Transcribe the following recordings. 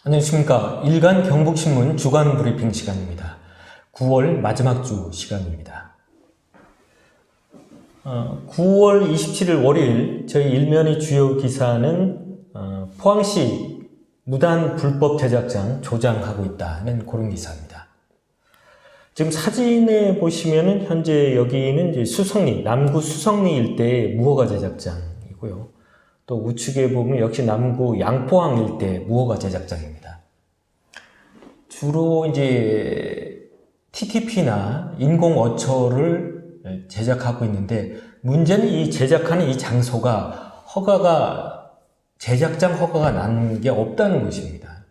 안녕하십니까. 일간 경북신문 주간 브리핑 시간입니다. 9월 마지막 주 시간입니다. 9월 27일 월요일 저희 일면의 주요 기사는 포항시 무단 불법 제작장 조장하고 있다는 그런 기사입니다. 지금 사진에 보시면은 현재 여기는 이제 수성리, 남구 수성리 일대의 무허가 제작장이고요. 또 우측에 보면 역시 남구 양포항 일대 무허가 제작장입니다. 주로 이제 TTP나 인공어초를 제작하고 있는데 문제는 이 제작하는 이 장소가 제작장 허가가 난 게 없다는 것입니다.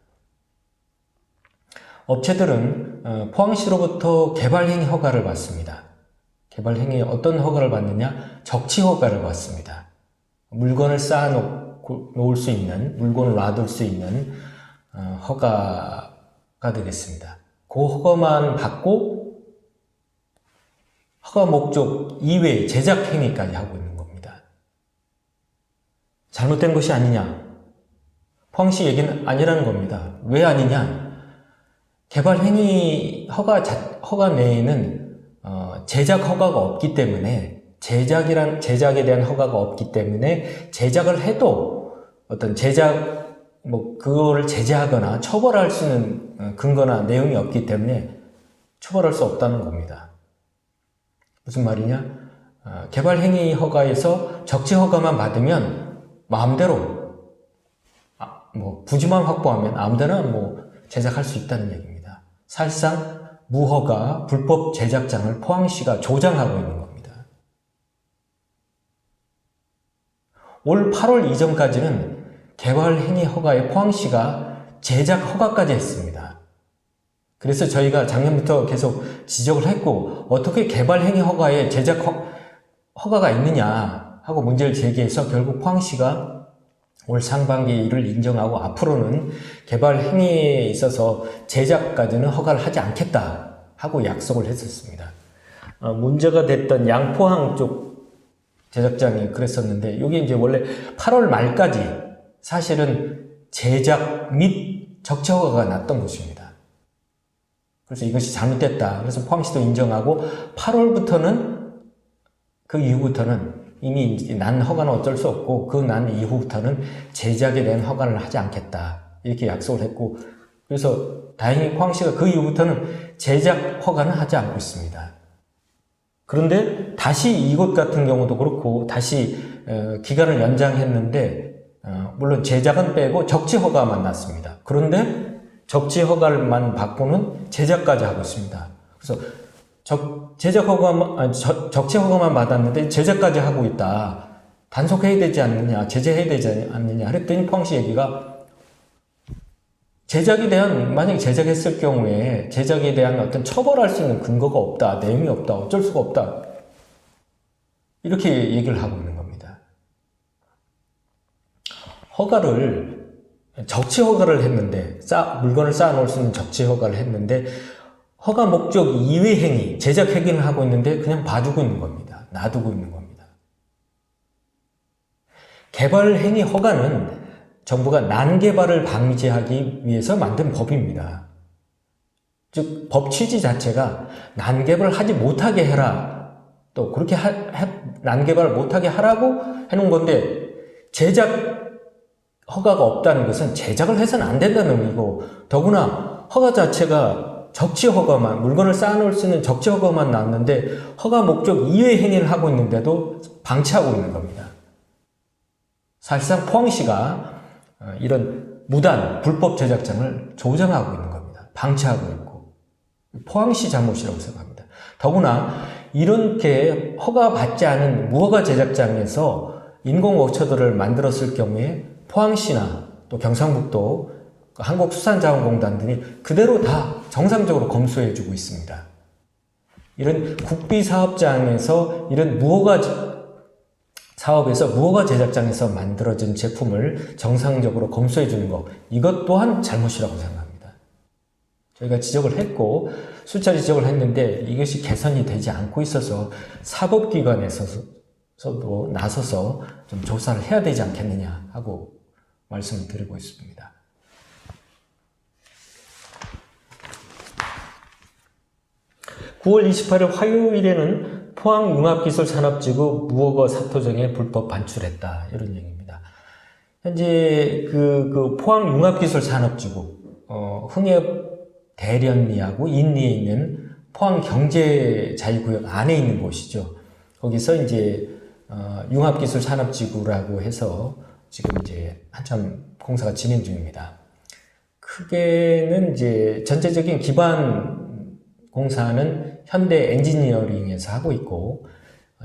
업체들은 포항시로부터 개발행위 허가를 받습니다. 개발행위 어떤 허가를 받느냐? 적치 허가를 받습니다. 물건을 쌓아 놓을 수 있는, 물건을 놔둘 수 있는 허가가 되겠습니다. 그 허가만 받고 허가 목적 이외의 제작 행위까지 하고 있는 겁니다. 잘못된 것이 아니냐? 포항시 얘기는 아니라는 겁니다. 왜 아니냐? 개발 행위 허가 내에는 제작 허가가 없기 때문에 제작에 대한 허가가 없기 때문에 제작을 해도 어떤 그거를 제재하거나 처벌할 수 있는 근거나 내용이 없기 때문에 처벌할 수 없다는 겁니다. 무슨 말이냐? 개발 행위 허가에서 적치 허가만 받으면 마음대로 부지만 확보하면 아무데나 제작할 수 있다는 얘기입니다. 사실상 무허가 불법 제작장을 포항시가 조장하고 있는 겁니다. 올 8월 이전까지는 개발 행위 허가에 포항시가 제작 허가까지 했습니다. 그래서 저희가 작년부터 계속 지적을 했고 어떻게 개발 행위 허가에 제작 허가가 있느냐 하고 문제를 제기해서 결국 포항시가 올 상반기에 이를 인정하고 앞으로는 개발 행위에 있어서 제작까지는 허가를 하지 않겠다 하고 약속을 했었습니다. 문제가 됐던 양포항 쪽 제작장이 그랬었는데 이게 이제 원래 8월 말까지 사실은 제작 및 적치 허가가 났던 곳입니다. 그래서 이것이 잘못됐다. 그래서 포항시도 인정하고 8월부터는 그 이후부터는 이미 난 허가는 어쩔 수 없고 그 난 이후부터는 제작에 대한 허가를 하지 않겠다 이렇게 약속을 했고 그래서 다행히 포항시가 그 이후부터는 제작 허가는 하지 않고 있습니다. 그런데 다시 이곳 같은 경우도 그렇고 다시 기간을 연장했는데 물론 제작은 빼고 적치 허가만 났습니다. 그런데 적치 허가만 받고는 제작까지 하고 있습니다. 그래서 적치 허가만 받았는데 제작까지 하고 있다. 단속해야 되지 않느냐, 제재해야 되지 않느냐 그랬더니 포항시 얘기가 만약에 제작했을 경우에 제작에 대한 어떤 처벌할 수 있는 근거가 없다, 내용이 없다, 어쩔 수가 없다. 이렇게 얘기를 하고 있는 겁니다. 적치 허가를 했는데, 물건을 쌓아 놓을 수 있는 적치 허가를 했는데, 허가 목적 이외 행위, 제작 행위를 하고 있는데 그냥 봐주고 있는 겁니다. 놔두고 있는 겁니다. 개발 행위 허가는 정부가 난개발을 방지하기 위해서 만든 법입니다. 즉, 법 취지 자체가 난개발을 하지 못하게 해라. 또 그렇게 난개발을 못하게 하라고 해놓은 건데 제작 허가가 없다는 것은 제작을 해서는 안 된다는 의미고 더구나 허가 자체가 적치 허가만, 물건을 쌓아놓을 수 있는 적치 허가만 나왔는데 허가 목적 이외의 행위를 하고 있는데도 방치하고 있는 겁니다. 사실상 포항시가 이런 무단, 불법 제작장을 조장하고 있는 겁니다. 방치하고 있고 포항시 잘못이라고 생각합니다. 더구나 이렇게 허가받지 않은 무허가 제작장에서 인공어초들을 만들었을 경우에 포항시나 또 경상북도 한국수산자원공단들이 그대로 다 정상적으로 검수해주고 있습니다. 이런 국비사업장에서 이런 무허가 사업에서 무허가 제작장에서 만들어진 제품을 정상적으로 검수해주는 것 이것 또한 잘못이라고 생각합니다. 저희가 지적을 했고 수차례 지적을 했는데 이것이 개선이 되지 않고 있어서 사법기관에서도 나서서 좀 조사를 해야 되지 않겠느냐 하고 말씀을 드리고 있습니다. 9월 28일 화요일에는 포항융합기술산업지구 무허가 사토정에 불법 반출했다. 이런 얘기입니다. 현재 그 포항융합기술산업지구, 흥협 대련리하고 인리에 있는 포항경제자유구역 안에 있는 곳이죠. 거기서 이제, 융합기술산업지구라고 해서 지금 이제 한참 공사가 진행 중입니다. 크게는 이제 전체적인 기반 공사는 현대 엔지니어링에서 하고 있고,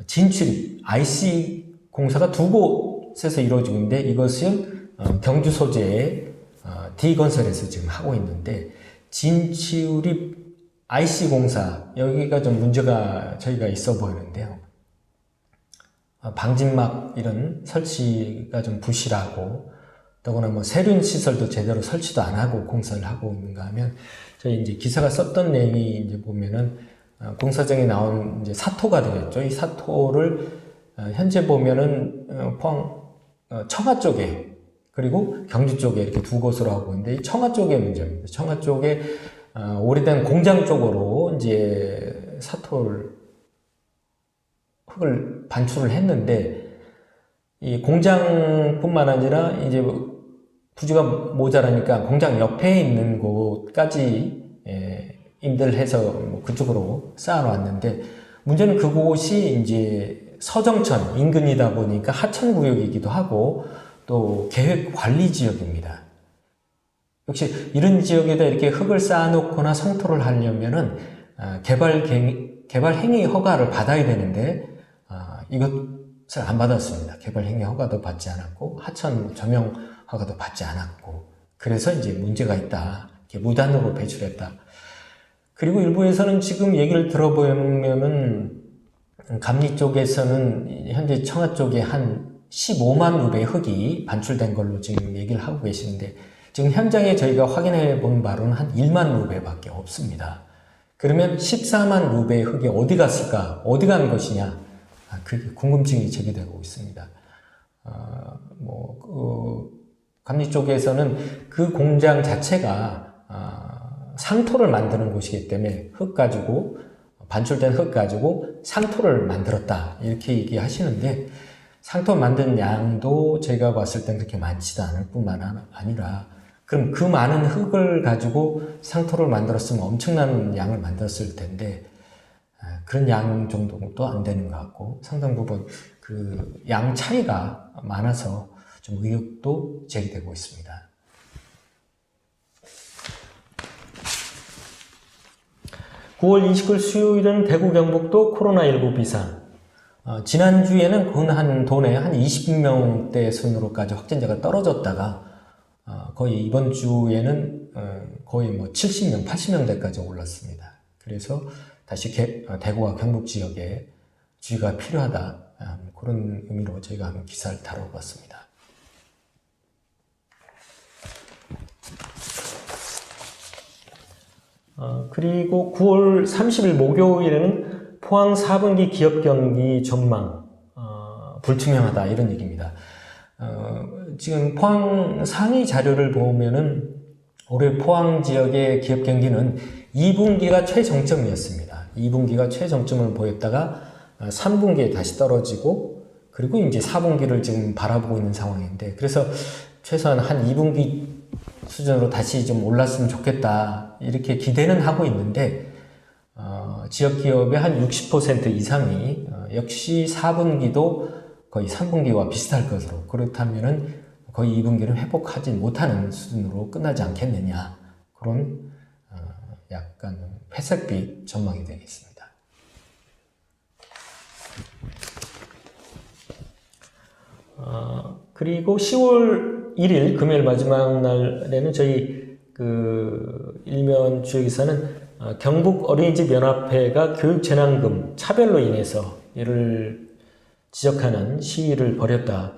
진출입, IC 공사가 두 곳에서 이루어지고 있는데, 이것은 경주 소재의 D건설에서 지금 하고 있는데, 진출입 IC 공사, 여기가 좀 문제가 저희가 있어 보이는데요. 방진막 이런 설치가 좀 부실하고, 더구나 뭐 세륜 시설도 제대로 설치도 안 하고 공사를 하고 있는가 하면, 저희 이제 기사가 썼던 내용이 이제 보면은 공사장에 나온 이제 사토가 되겠죠. 이 사토를 현재 보면은 포항 청하 쪽에 그리고 경주 쪽에 이렇게 두 곳으로 하고 있는데, 이 청하 쪽의 문제입니다. 청하 쪽에 오래된 공장 쪽으로 이제 흙을 반출을 했는데, 이 공장뿐만 아니라 이제 부지가 모자라니까 공장 옆에 있는 곳까지 임대를 해서 그쪽으로 쌓아놨는데, 문제는 그곳이 이제 서정천 인근이다 보니까 하천구역이기도 하고 또 계획관리지역입니다. 역시 이런 지역에다 이렇게 흙을 쌓아놓거나 성토를 하려면은 개발 행위 허가를 받아야 되는데, 이것을 안 받았습니다. 개발 행위 허가도 받지 않았고 하천 점용 허가도 받지 않았고, 그래서 이제 문제가 있다. 이렇게 무단으로 배출했다. 그리고 일부에서는 지금 얘기를 들어보면은 감리 쪽에서는 현재 청하 쪽에 한 15만 루베 흙이 반출된 걸로 지금 얘기를 하고 계시는데, 지금 현장에 저희가 확인해 본 바로는 한 1만 루베밖에 없습니다. 그러면 14만 루베의 흙이 어디 갔을까? 어디 간 것이냐? 그게 궁금증이 제기되고 있습니다. 감리 쪽에서는 그 공장 자체가 상토를 만드는 곳이기 때문에 반출된 흙 가지고 상토를 만들었다. 이렇게 얘기하시는데, 상토 만든 양도 제가 봤을 땐 그렇게 많지도 않을 뿐만 아니라, 그럼 그 많은 흙을 가지고 상토를 만들었으면 엄청난 양을 만들었을 텐데, 그런 양 정도도 안 되는 것 같고, 상당 부분 그 양 차이가 많아서 좀 의혹도 제기되고 있습니다. (9월 29일) 수요일은 대구 경북도 코로나19 비상. 지난주에는 한 도내 한 20명대 순으로까지 확진자가 떨어졌다가 거의 이번 주에는 거의 뭐 70명, 80명대까지 올랐습니다. 그래서 다시 대구와 경북 지역에 주의가 필요하다, 그런 의미로 저희가 한번 기사를 다뤄봤습니다. 그리고 9월 30일 목요일에는 포항 4분기 기업 경기 전망 불투명하다, 이런 얘기입니다. 지금 포항 상위 자료를 보면은 올해 포항 지역의 기업 경기는 2분기가 최정점이었습니다. 2분기가 최정점을 보였다가 3분기에 다시 떨어지고, 그리고 이제 4분기를 지금 바라보고 있는 상황인데, 그래서 최소한 한 2분기 수준으로 다시 좀 올랐으면 좋겠다, 이렇게 기대는 하고 있는데, 지역 기업의 한 60% 이상이 역시 4분기도 거의 3분기와 비슷할 것으로, 그렇다면은 거의 2분기를 회복하지 못하는 수준으로 끝나지 않겠느냐, 그런 약간 회색빛 전망이 되겠습니다. 그리고 10월 1일 금요일 마지막 날에는 저희 일면 주요기사는 경북 어린이집 연합회가 교육재난금 차별로 인해서 이를 지적하는 시위를 벌였다.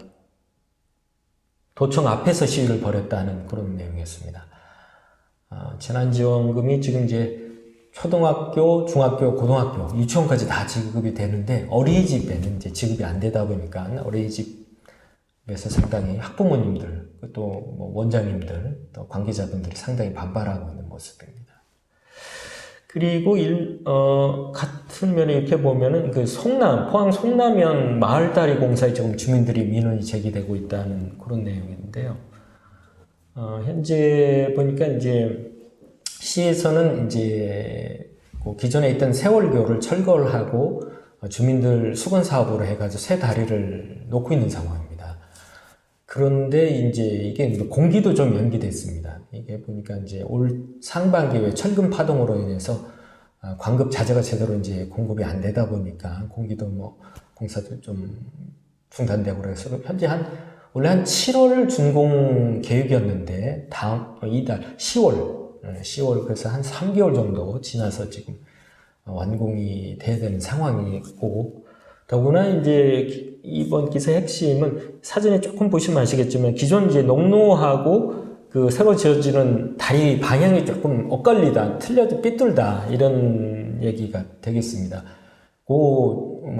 도청 앞에서 시위를 벌였다는 그런 내용이었습니다. 재난지원금이 지금 이제 초등학교, 중학교, 고등학교, 유치원까지 다 지급이 되는데, 어린이집에는 이제 지급이 안 되다 보니까 어린이집에서 상당히 학부모님들, 또 뭐 원장님들, 또 관계자분들이 상당히 반발하고 있는 모습입니다. 그리고 같은 면에 이렇게 보면은 그 포항 송남면 마을다리 공사에 지금 주민들이 민원이 제기되고 있다는 그런 내용인데요. 현재 보니까 이제 시에서는 이제 그 기존에 있던 세월교를 철거를 하고 주민들 수건 사업으로 해가지고 새 다리를 놓고 있는 상황입니다. 그런데 이제 이게 공기도 좀 연기됐습니다. 이게 보니까 이제 올 상반기에 철근 파동으로 인해서 광급 자재가 제대로 이제 공급이 안 되다 보니까 공기도 공사도 좀 중단되고 그래서 현재 원래 한 7월 준공 계획이었는데 이달 10월 그래서 한 3개월 정도 지나서 지금 완공이 돼야 되는 상황이고, 더구나 이제 이번 기사의 핵심은 사전에 조금 보시면 아시겠지만 기존 이제 농로하고 그 새로 지어지는 다리 방향이 조금 엇갈리다, 삐뚤다 이런 얘기가 되겠습니다.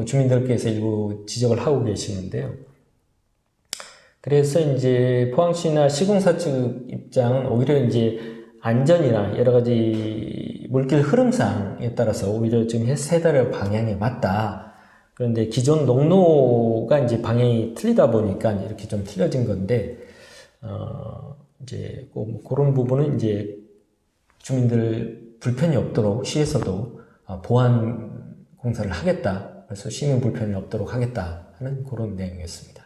주민들께서 일부 지적을 하고 계시는데요. 그래서 이제 포항시나 시공사 측 입장은 오히려 이제 안전이나 여러 가지 물길 흐름상에 따라서 오히려 지금 새 다리 방향에 맞다. 그런데 기존 농로가 이제 방향이 틀리다 보니까 이렇게 좀 틀려진 건데, 이제 그런 부분은 이제 주민들 불편이 없도록 시에서도 보완 공사를 하겠다. 그래서 시민 불편이 없도록 하겠다 하는 그런 내용이었습니다.